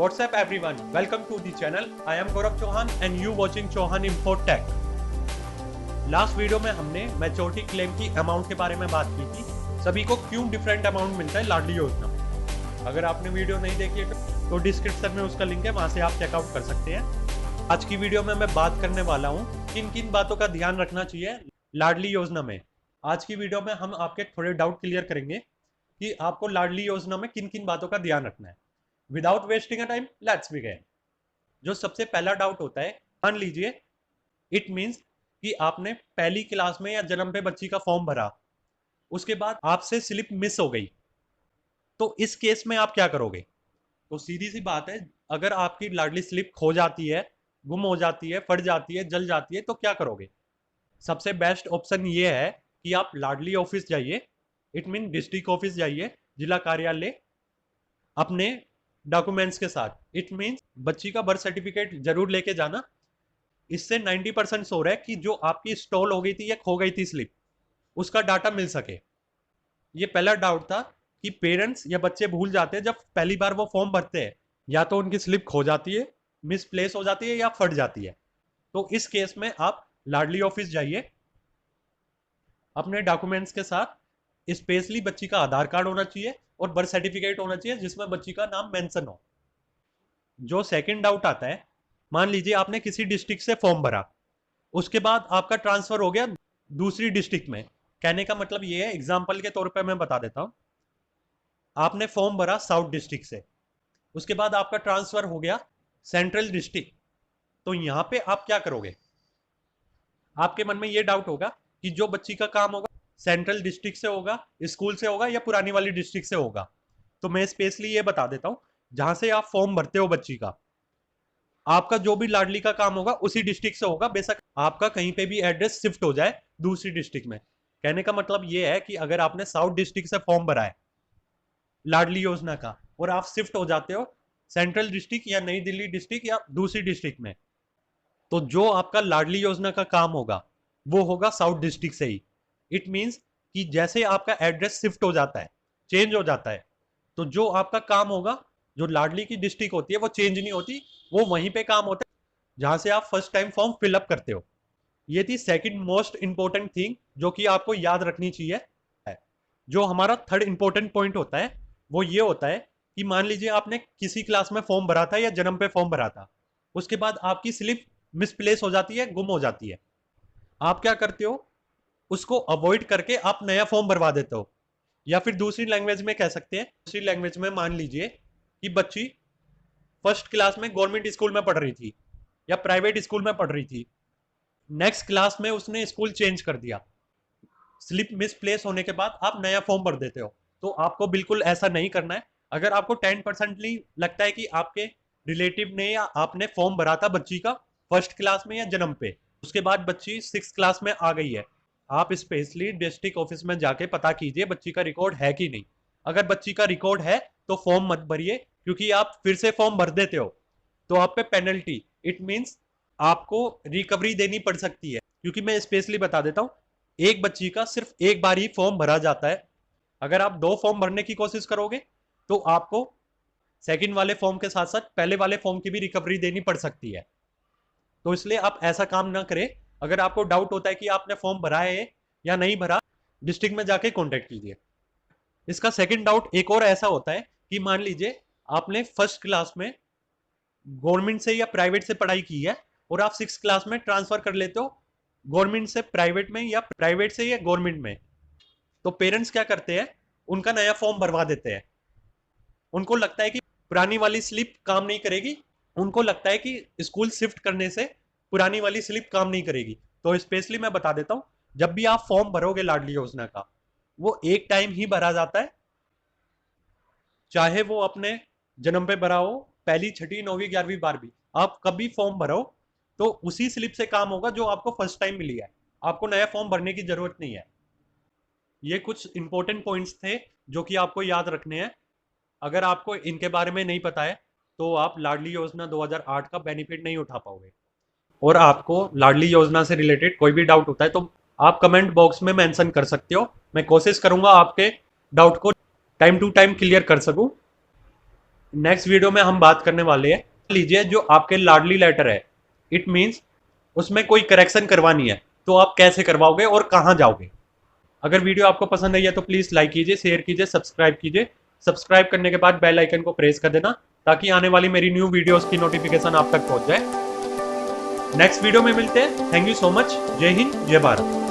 What's up everyone? Welcome to the channel. I am Gaurav Chauhan and you watching Chauhan Info Tech. Last video में हमने maturity claim की amount के बारे में बात की थी। सभी को क्यों डिफरेंट अमाउंट मिलता है लाडली योजना में। अगर आपने वीडियो नहीं देखी है तो डिस्क्रिप्शन में उसका लिंक है, वहां से आप चेकआउट कर सकते हैं। आज की वीडियो में मैं बात करने वाला हूँ किन किन बातों का ध्यान रखना चाहिए लाडली योजना में। आज की वीडियो में हम आपके थोड़े डाउट क्लियर करेंगे कि आपको लाडली योजना में किन किन बातों का ध्यान रखना है। Without wasting a time let's begin. जो सबसे पहला डाउट होता है, मान लीजिए इट मींस कि आपने पहली क्लास में या जन्म पे बच्ची का फॉर्म भरा, उसके बाद आपसे स्लिप मिस हो गई, तो इस केस में आप क्या करोगे? तो सीधी सी बात है, अगर आपकी लाडली स्लिप खो जाती है, गुम हो जाती है, फट जाती है, जल जाती है, तो क्या करोगे? सबसे बेस्ट ऑप्शन ये है कि आप लाडली ऑफिस जाइए, इट मीन डिस्ट्रिक्ट ऑफिस जाइए, जिला कार्यालय, अपने डॉक्यूमेंट्स के साथ। इट मीन्स बच्ची का बर्थ सर्टिफिकेट जरूर लेके जाना। इससे 90% श्योर है कि जो आपकी स्टॉल हो गई थी या खो गई थी स्लिप, उसका डाटा मिल सके। ये पहला डाउट था कि पेरेंट्स या बच्चे भूल जाते हैं जब पहली बार वो फॉर्म भरते हैं, या तो उनकी स्लिप खो जाती है, मिसप्लेस हो जाती है या फट जाती है। तो इस केस में आप लाडली ऑफिस जाइए अपने डॉक्यूमेंट्स के साथ। स्पेशली बच्ची का आधार कार्ड होना चाहिए और बर्थ सर्टिफिकेट होना चाहिए जिसमें बच्ची का नाम मेंशन हो। जो सेकंड डाउट आता है, मान लीजिए आपने किसी डिस्ट्रिक्ट से फॉर्म भरा, उसके बाद आपका ट्रांसफर हो गया दूसरी डिस्ट्रिक्ट में। कहने का मतलब ये है, एग्जांपल के तौर पे मैं बता देता हूं। आपने फॉर्म भरा साउथ डिस्ट्रिक्ट से, उसके बाद आपका ट्रांसफर हो गया सेंट्रल डिस्ट्रिक्ट, तो यहां पे आप क्या करोगे? आपके मन में ये डाउट होगा कि जो बच्ची का काम होगा सेंट्रल डिस्ट्रिक्ट से होगा, स्कूल से होगा या पुरानी वाली डिस्ट्रिक्ट से होगा। तो मैं स्पेशली ये बता देता हूं, जहां से आप फॉर्म भरते हो बच्ची का, आपका जो भी लाडली का काम होगा उसी डिस्ट्रिक्ट से होगा। बेशक आपका कहीं पे भी एड्रेस शिफ्ट हो जाए दूसरी डिस्ट्रिक्ट में। कहने का मतलब ये है कि अगर आपने साउथ डिस्ट्रिक्ट से फॉर्म भरा है लाडली योजना का और आप शिफ्ट हो जाते हो सेंट्रल डिस्ट्रिक्ट या नई दिल्ली डिस्ट्रिक्ट या दूसरी डिस्ट्रिक्ट में, तो जो आपका लाडली योजना का काम होगा वो होगा साउथ डिस्ट्रिक्ट से ही। इट मीन्स कि जैसे आपका एड्रेस शिफ्ट हो जाता है, चेंज हो जाता है, तो जो आपका काम होगा, जो लाडली की डिस्ट्रिक्ट होती है वो चेंज नहीं होती, वो वहीं पे काम होता है जहां से आप फर्स्ट टाइम फॉर्म फिलअप करते हो। ये थी सेकंड मोस्ट इंपॉर्टेंट थिंग जो कि आपको याद रखनी चाहिए। जो हमारा थर्ड इंपॉर्टेंट पॉइंट होता है वो ये होता है कि मान लीजिए आपने किसी क्लास में फॉर्म भरा था या जन्म पे फॉर्म भरा था, उसके बाद आपकी स्लिप मिसप्लेस हो जाती है, गुम हो जाती है। आप क्या करते हो? उसको अवॉइड करके आप नया फॉर्म भरवा देते हो, या फिर दूसरी लैंग्वेज में कह सकते हैं, दूसरी लैंग्वेज में मान लीजिए कि बच्ची फर्स्ट क्लास में गवर्नमेंट स्कूल में पढ़ रही थी या प्राइवेट स्कूल में पढ़ रही थी, नेक्स्ट क्लास में उसने स्कूल चेंज कर दिया, स्लिप मिसप्लेस होने के बाद आप नया फॉर्म भर देते हो। तो आपको बिल्कुल ऐसा नहीं करना है। अगर आपको 10% लगता है कि आपके रिलेटिव ने या आपने फॉर्म भरा था बच्ची का फर्स्ट क्लास में या जन्म पे, उसके बाद बच्ची 6 क्लास में आ गई है, आप स्पेशली डिस्ट्रिक्ट ऑफिस में जाके पता कीजिए बच्ची का रिकॉर्ड है कि नहीं। अगर बच्ची का रिकॉर्ड है तो फॉर्म मत भरिए, क्योंकि आप फिर से फॉर्म भर देते हो तो आप पे पेनल्टी, इट मींस आपको रिकवरी देनी पड़ सकती है। क्योंकि मैं स्पेशली बता देता हूं, एक बच्ची का सिर्फ एक बार ही फॉर्म भरा जाता है। अगर आप 2 फॉर्म भरने की कोशिश करोगे तो आपको सेकंड वाले फॉर्म के साथ साथ पहले वाले फॉर्म की भी रिकवरी देनी पड़ सकती है। तो इसलिए आप ऐसा काम ना करें। अगर आपको डाउट होता है कि आपने फॉर्म भरा है या नहीं भरा, डिस्ट्रिक्ट में जाके कॉन्टेक्ट कीजिए। इसका सेकंड डाउट एक और ऐसा होता है कि मान लीजिए आपने फर्स्ट क्लास में गवर्नमेंट से या प्राइवेट से पढ़ाई की है और आप 6 क्लास में ट्रांसफर कर लेते हो गवर्नमेंट से प्राइवेट में या प्राइवेट से या गवर्नमेंट में, तो पेरेंट्स क्या करते हैं? उनका नया फॉर्म भरवा देते हैं। उनको लगता है कि पुरानी वाली स्लिप काम नहीं करेगी, उनको लगता है कि स्कूल शिफ्ट करने से पुरानी वाली स्लिप काम नहीं करेगी। तो स्पेशली मैं बता देता हूं, जब भी आप फॉर्म भरोगे लाडली योजना का, वो एक टाइम ही भरा जाता है, चाहे वो अपने जन्म पे भरा हो, पहली, छठी, 9वीं, 11वीं, 12वीं, आप कभी फॉर्म भरो तो उसी स्लिप से काम होगा जो आपको फर्स्ट टाइम मिली है। आपको नया फॉर्म भरने की जरूरत नहीं है। ये कुछ इंपॉर्टेंट पॉइंट्स थे जो कि आपको याद रखने हैं। अगर आपको इनके बारे में नहीं पता है तो आप लाडली योजना 2008 का बेनिफिट नहीं उठा पाओगे। और आपको लाडली योजना से रिलेटेड कोई भी डाउट होता है तो आप कमेंट बॉक्स में मेंशन कर सकते हो। मैं कोशिश करूंगा आपके डाउट को टाइम टू टाइम क्लियर कर सकूं। नेक्स्ट वीडियो में हम बात करने वाले हैं, लीजिए जो आपके लाडली लेटर है, इट मीन्स उसमें कोई करेक्शन करवानी है तो आप कैसे करवाओगे और कहाँ जाओगे। अगर वीडियो आपको पसंद आई है तो प्लीज लाइक कीजिए, शेयर कीजिए, सब्सक्राइब कीजिए। सब्सक्राइब करने के बाद बेल आइकन को प्रेस कर देना ताकि आने वाली मेरी न्यू वीडियोस की नोटिफिकेशन आप तक पहुंच जाए। नेक्स्ट वीडियो में मिलते हैं। Thank you so much. जय हिंद, जय भारत।